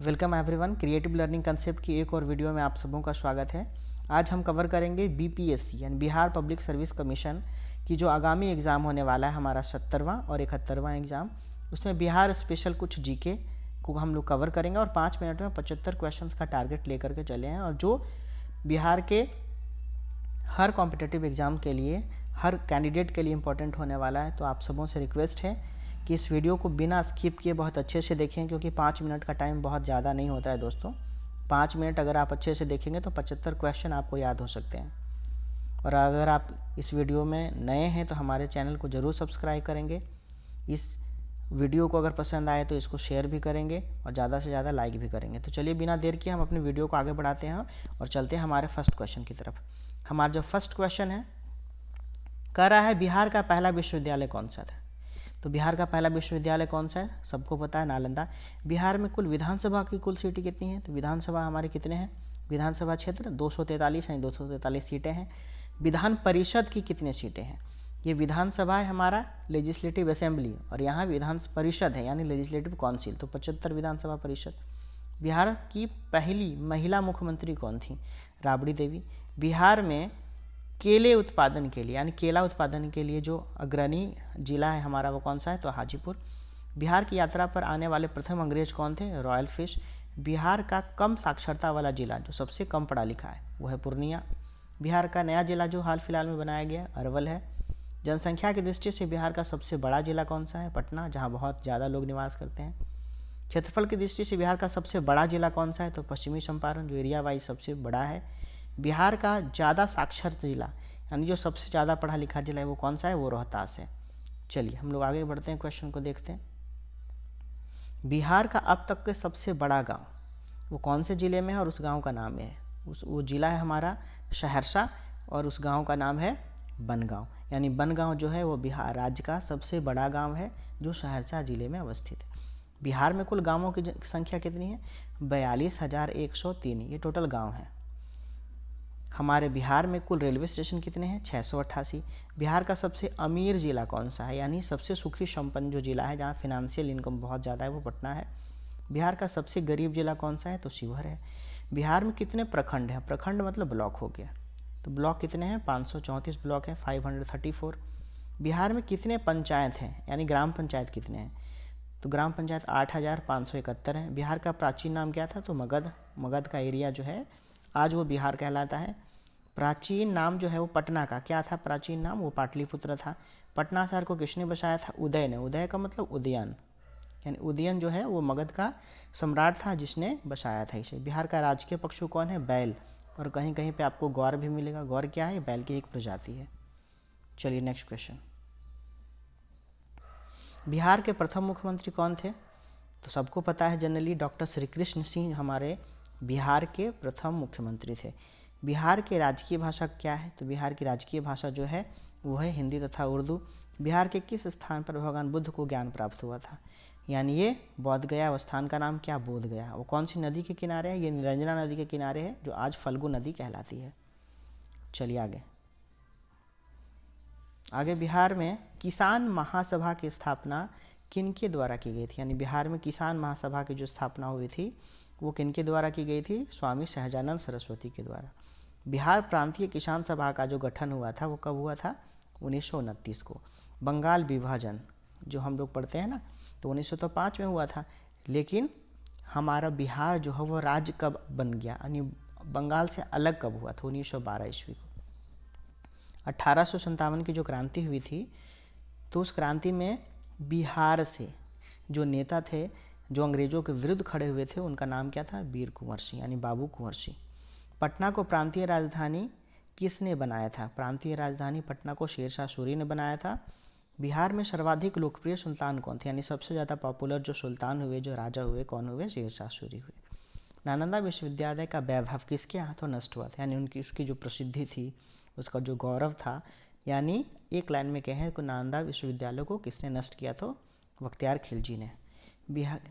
Welcome everyone. Creative learning concept की एक और वीडियो में आप सबों का स्वागत है। आज हम कवर करेंगे बीपीएससी यानी बिहार पब्लिक सर्विस कमीशन की जो आगामी एग्ज़ाम होने वाला है हमारा 70वां और 71वां एग्ज़ाम। उसमें बिहार स्पेशल कुछ जीके को हम लोग कवर करेंगे और 5 मिनट में 75 क्वेश्चंस का टारगेट लेकर के चले हैं। और जो बिहार के हर कॉम्पिटिटिव एग्ज़ाम के लिए, हर कैंडिडेट के लिए इम्पोर्टेंट होने वाला है। तो आप सबों से रिक्वेस्ट है कि इस वीडियो को बिना स्किप किए बहुत अच्छे से देखें, क्योंकि 5 मिनट का टाइम बहुत ज़्यादा नहीं होता है दोस्तों। 5 मिनट अगर आप अच्छे से देखेंगे तो 75 क्वेश्चन आपको याद हो सकते हैं। और अगर आप इस वीडियो में नए हैं तो हमारे चैनल को ज़रूर सब्सक्राइब करेंगे। इस वीडियो को अगर पसंद आए तो इसको शेयर भी करेंगे और ज़्यादा से ज़्यादा लाइक भी करेंगे। तो चलिए बिना देर किए हम अपनी वीडियो को आगे बढ़ाते हैं और चलते हैं हमारे फर्स्ट क्वेश्चन की तरफ। हमारा जो फर्स्ट क्वेश्चन है कह रहा है बिहार का पहला विश्वविद्यालय कौन सा था। तो बिहार का पहला विश्वविद्यालय कौन सा है, सबको पता है, नालंदा। बिहार में कुल विधानसभा की कुल सीटें कितनी हैं, तो विधानसभा हमारे कितने हैं, विधानसभा क्षेत्र 243 हैं, 243 सीटें हैं। विधान परिषद की कितनी सीटें हैं, ये विधानसभा है हमारा लेजिस्लेटिव असेंबली और यहाँ विधान परिषद है यानी लेजिस्लेटिव काउंसिल, तो 75 विधानसभा परिषद। बिहार की पहली महिला मुख्यमंत्री कौन थी, राबड़ी देवी। बिहार में केले उत्पादन के लिए यानी केला उत्पादन के लिए जो अग्रणी जिला है हमारा वो कौन सा है, तो हाजीपुर। बिहार की यात्रा पर आने वाले प्रथम अंग्रेज कौन थे, रॉयल फिश। बिहार का कम साक्षरता वाला जिला जो सबसे कम पढ़ा लिखा है वो है पूर्णिया। बिहार का नया जिला जो हाल फिलहाल में बनाया गया अरवल है। जनसंख्या की दृष्टि से बिहार का सबसे बड़ा जिला कौन सा है, पटना, जहाँ बहुत ज़्यादा लोग निवास करते हैं। क्षेत्रफल की दृष्टि से बिहार का सबसे बड़ा जिला कौन सा है, तो पश्चिमी चंपारण, जो एरिया वाइज सबसे बड़ा है। बिहार का ज़्यादा साक्षर जिला यानी जो सबसे ज़्यादा पढ़ा लिखा जिला है वो कौन सा है, वो रोहतास है। चलिए हम लोग आगे बढ़ते हैं, क्वेश्चन को देखते हैं। बिहार का अब तक के सबसे बड़ा गांव वो कौन से ज़िले में है और उस गांव का नाम है, वो ज़िला है हमारा सहरसा और उस गांव का नाम है बनगांव। यानी बनगांव जो है वो बिहार राज्य का सबसे बड़ा गाँव है जो सहरसा ज़िले में अवस्थित है। बिहार में कुल गाँवों की संख्या कितनी है, 42,103, ये टोटल गाँव है। हमारे बिहार में कुल रेलवे स्टेशन कितने हैं, 688। बिहार का सबसे अमीर ज़िला कौन सा है यानी सबसे सुखी संपन्न जो ज़िला है जहाँ फिनेंशियल इनकम बहुत ज़्यादा है वो पटना है। बिहार का सबसे गरीब ज़िला कौन सा है, तो शिवहर है। बिहार में कितने प्रखंड हैं, प्रखंड मतलब ब्लॉक हो गया, तो ब्लॉक कितने हैं, 534 ब्लॉक है, 534। बिहार में कितने पंचायत हैं यानी ग्राम पंचायत कितने हैं, तो ग्राम पंचायत 8,571 है। बिहार का प्राचीन नाम क्या था, तो मगध। मगध का एरिया जो है आज वो बिहार कहलाता है। प्राचीन नाम जो है वो पटना का क्या था, प्राचीन नाम वो पाटलिपुत्र था। पटना शहर को किसने बसाया था, उदय ने। उदय का मतलब उदयन, यानी उदयन जो है वो मगध का सम्राट था जिसने बसाया था इसे। बिहार का राजकीय पशु कौन है, बैल, और कहीं कहीं पे आपको गौर भी मिलेगा। गौर क्या है, बैल की एक प्रजाति है। चलिए नेक्स्ट क्वेश्चन। बिहार के प्रथम मुख्यमंत्री कौन थे, तो सबको पता है जनरली डॉक्टर श्री कृष्ण सिंह हमारे बिहार के प्रथम मुख्यमंत्री थे। बिहार की राजकीय भाषा क्या है, तो बिहार की राजकीय भाषा जो है वो है हिंदी तथा उर्दू। बिहार के किस स्थान पर भगवान बुद्ध को ज्ञान प्राप्त हुआ था, यानी ये बोध गया। वो स्थान का नाम क्या, बोध गया। वो कौन सी नदी के किनारे है, ये निरंजना नदी के किनारे है जो आज फल्गु नदी कहलाती है। चलिए आगे बिहार में किसान महासभा की स्थापना किनके द्वारा की गई थी, यानी बिहार में किसान महासभा की जो स्थापना हुई थी वो किनके द्वारा की गई थी, स्वामी सहजानंद सरस्वती के द्वारा। बिहार प्रांतीय किसान सभा का जो गठन हुआ था वो कब हुआ था, 1929 को। बंगाल विभाजन जो हम लोग पढ़ते हैं ना, तो 1905 में हुआ था, लेकिन हमारा बिहार जो है वो राज्य कब बन गया यानी बंगाल से अलग कब हुआ था, 1912 ईस्वी को। 1857 की जो क्रांति हुई थी तो उस क्रांति में बिहार से जो नेता थे जो अंग्रेजों के विरुद्ध खड़े हुए थे उनका नाम क्या था, वीर कुंवर सिंह यानी बाबू कुंवर सिंह। पटना को प्रांतीय राजधानी किसने बनाया था, प्रांतीय राजधानी पटना को शेरशाह सूरी ने बनाया था। बिहार में सर्वाधिक लोकप्रिय सुल्तान कौन थे, यानी सबसे ज़्यादा पॉपुलर जो सुल्तान हुए, जो राजा हुए, कौन हुए, शेरशाह सूरी हुए। नालंदा विश्वविद्यालय का वैभव किसके हाथों नष्ट हुआ था, यानी उसकी जो प्रसिद्धि थी, उसका जो गौरव था, यानी एक लाइन में कहें तो नालंदा विश्वविद्यालय को किसने नष्ट किया, तो बख्तियार खिलजी ने। बिहार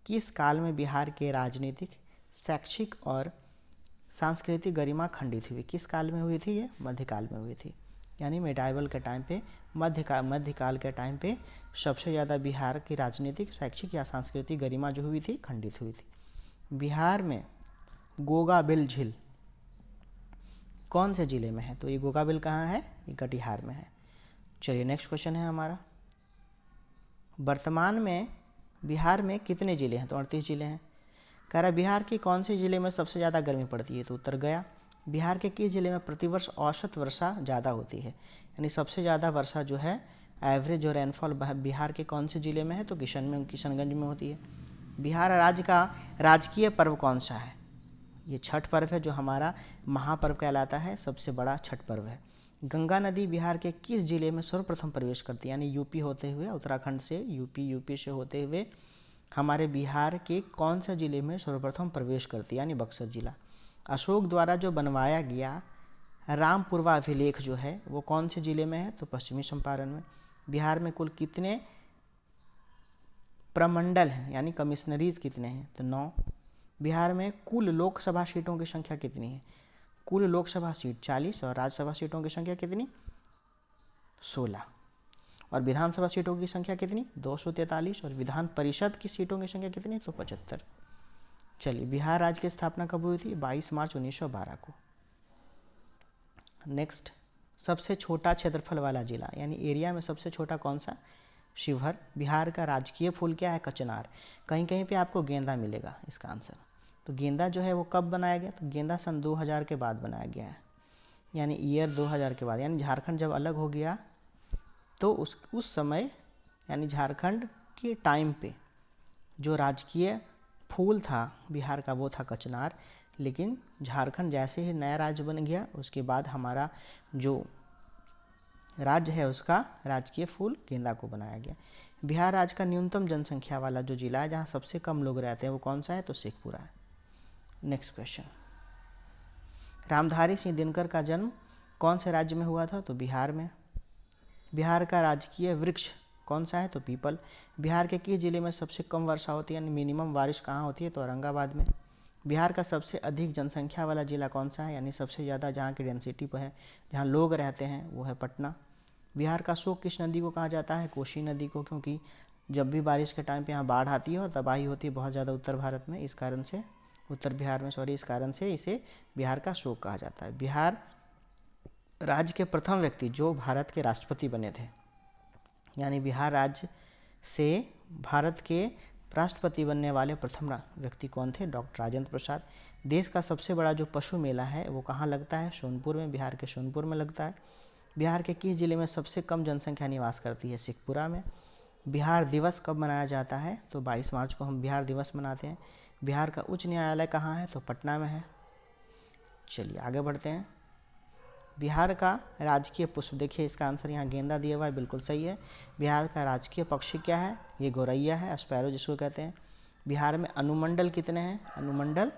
किस काल में बिहार के राजनीतिक, शैक्षिक और सांस्कृतिक गरिमा खंडित हुई, किस काल में हुई थी, ये मध्यकाल में हुई थी, यानी मेडाइवल के टाइम पे, मध्यकाल के टाइम पे सबसे ज़्यादा बिहार की राजनीतिक, शैक्षिक या सांस्कृतिक गरिमा जो हुई थी खंडित हुई थी। बिहार में गोगाबिल झील कौन से जिले में है? तो ये गोगाबिल कहाँ है? ये कटिहार में है। चलिए नेक्स्ट क्वेश्चन है हमारा, वर्तमान में बिहार में कितने ज़िले हैं? तो 38 ज़िले हैं। कह रहा है बिहार के कौन से ज़िले में सबसे ज़्यादा गर्मी पड़ती है? तो उत्तर गया। बिहार के किस ज़िले में प्रतिवर्ष औसत वर्षा ज़्यादा होती है? यानी सबसे ज़्यादा वर्षा जो है एवरेज और रेनफॉल बिहार के कौन से ज़िले में है? तो किशनगंज में होती है। बिहार राज्य का राजकीय पर्व कौन सा है? ये छठ पर्व है जो हमारा महापर्व कहलाता है, सबसे बड़ा छठ पर्व है। गंगा नदी बिहार के किस जिले में सर्वप्रथम प्रवेश करती है? यानी यूपी होते हुए, उत्तराखंड से यूपी से होते हुए हमारे बिहार के कौन सा जिले में सर्वप्रथम प्रवेश करती है? यानी बक्सर जिला। अशोक द्वारा जो बनवाया गया रामपुरवा अभिलेख जो है वो कौन से जिले में है? तो पश्चिमी चंपारण में। बिहार में कुल कितने प्रमंडल हैं यानी कमिश्नरीज कितने हैं? तो 9। बिहार में कुल लोकसभा सीटों की संख्या कितनी है? कुल लोकसभा सीट 40 और राज्यसभा सीटों की संख्या कितनी? 16। और विधानसभा सीटों की संख्या कितनी? 243। और विधान परिषद की सीटों की संख्या कितनी? तो 75। चलिए, बिहार राज्य की स्थापना कब हुई थी? 22 मार्च 1912 को। नेक्स्ट, सबसे छोटा क्षेत्रफल वाला जिला यानी एरिया में सबसे छोटा कौन सा? शिवहर। बिहार का राजकीय फूल क्या है? कचनार। कहीं कहीं पे आपको गेंदा मिलेगा इसका आंसर। तो गेंदा जो है वो कब बनाया गया? तो गेंदा सन 2000 के बाद बनाया गया है, यानी ईयर 2000 के बाद। यानी झारखंड जब अलग हो गया तो उस समय यानी झारखंड के टाइम पे जो राजकीय फूल था बिहार का वो था कचनार। लेकिन झारखंड जैसे ही नया राज्य बन गया उसके बाद हमारा जो राज्य है उसका राजकीय फूल गेंदा को बनाया गया। बिहार राज्य का न्यूनतम जनसंख्या वाला जो जिला है जहाँ सबसे कम लोग रहते हैं वो कौन सा है? तो शेखपुरा है। नेक्स्ट क्वेश्चन, रामधारी सिंह दिनकर का जन्म कौन से राज्य में हुआ था? तो बिहार में। बिहार का राजकीय वृक्ष कौन सा है? तो पीपल। बिहार के किस जिले में सबसे कम वर्षा होती है यानी मिनिमम बारिश कहाँ होती है? तो औरंगाबाद में। बिहार का सबसे अधिक जनसंख्या वाला जिला कौन सा है? यानी सबसे ज़्यादा जहाँ की डेंसिटी पर है, जहाँ लोग रहते हैं, वो है पटना। बिहार का शोक किस नदी को कहा जाता है? कोसी नदी को, क्योंकि जब भी बारिश के टाइम पे यहाँ बाढ़ आती है और तबाही होती है बहुत ज़्यादा उत्तर भारत में, इस कारण से उत्तर बिहार में इस कारण से इसे बिहार का शोक कहा जाता है। बिहार राज्य के प्रथम व्यक्ति जो भारत के राष्ट्रपति बने थे, यानी बिहार राज्य से भारत के राष्ट्रपति बनने वाले प्रथम व्यक्ति कौन थे? डॉक्टर राजेंद्र प्रसाद। देश का सबसे बड़ा जो पशु मेला है वो कहाँ लगता है? सोनपुर में। बिहार के सोनपुर में लगता है। बिहार के किस जिले में सबसे कम जनसंख्या निवास करती है? शेखपुरा में। बिहार दिवस कब मनाया जाता है? तो 22 मार्च को हम बिहार दिवस मनाते हैं। बिहार का उच्च न्यायालय कहाँ है? तो पटना में है। चलिए आगे बढ़ते हैं। बिहार का राजकीय पुष्प, देखिए इसका आंसर यहाँ गेंदा दिया हुआ है, बिल्कुल सही है। बिहार का राजकीय पक्षी क्या है? ये गौरैया है, स्पैरो जिसको कहते हैं। बिहार में अनुमंडल कितने हैं? अनुमंडल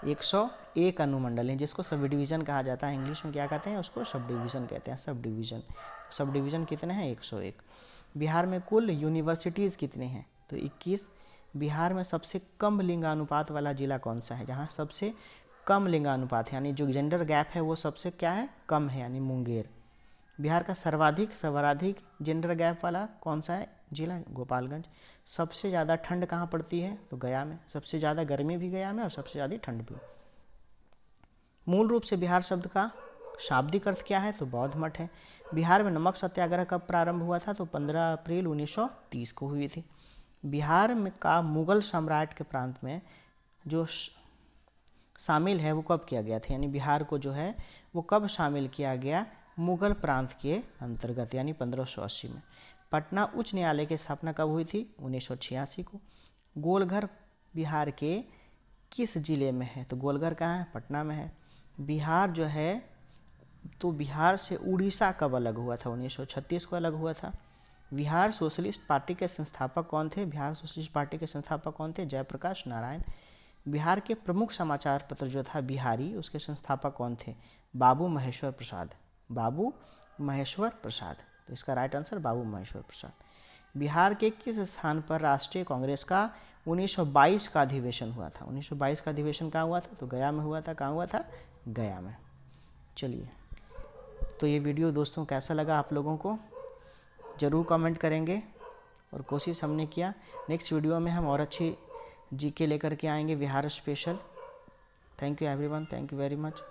101 अनुमंडल हैं, जिसको सब डिवीज़न कहा जाता है। इंग्लिश में क्या कहते हैं? उसको सब डिवीज़न कहते हैं। सब डिवीज़न कितने हैं? 101। बिहार में कुल यूनिवर्सिटीज़ कितनी हैं? तो 21। बिहार में सबसे कम लिंगानुपात वाला जिला कौन सा है? जहाँ सबसे कम लिंगानुपात है यानी जो जेंडर गैप है वो सबसे क्या है? कम है, यानी मुंगेर। बिहार का सर्वाधिक जेंडर गैप वाला कौन सा है जिला? गोपालगंज। सबसे ज़्यादा ठंड कहाँ पड़ती है? तो गया में। सबसे ज़्यादा गर्मी भी गया में और सबसे ज़्यादा ठंड भी। मूल रूप से बिहार शब्द का शाब्दिक अर्थ क्या है? तो बौद्ध मठ है। बिहार में नमक सत्याग्रह कब प्रारंभ हुआ था? तो 15 अप्रैल 1930 को हुई थी। बिहार में का मुगल सम्राट के प्रांत में जो शामिल है वो कब किया गया था? यानी बिहार को जो है वो कब शामिल किया गया? मुगल प्रांत के अंतर्गत, यानी 1580 में। पटना उच्च न्यायालय की स्थापना कब हुई थी? 1986 को। गोलघर बिहार के किस जिले में है? तो गोलघर कहाँ है? पटना में है। बिहार जो है तो बिहार से उड़ीसा कब अलग हुआ था? 1936 को अलग हुआ था। बिहार सोशलिस्ट पार्टी के संस्थापक कौन थे? बिहार सोशलिस्ट पार्टी के संस्थापक कौन थे? जयप्रकाश नारायण। बिहार के प्रमुख समाचार पत्र जो था बिहारी, उसके संस्थापक कौन थे? बाबू महेश्वर प्रसाद। बाबू महेश्वर प्रसाद, तो इसका राइट आंसर बाबू महेश्वर प्रसाद। बिहार के किस स्थान पर राष्ट्रीय कांग्रेस का 1922 का अधिवेशन हुआ था? 1922 का अधिवेशन कहाँ हुआ था? तो गया में हुआ था। कहाँ हुआ था? गया में। चलिए, तो ये वीडियो दोस्तों कैसा लगा आप लोगों को ज़रूर कमेंट करेंगे और कोशिश हमने किया नेक्स्ट वीडियो में हम और अच्छी जीके लेकर के आएंगे Bihar special. Thank you everyone, thank you very much.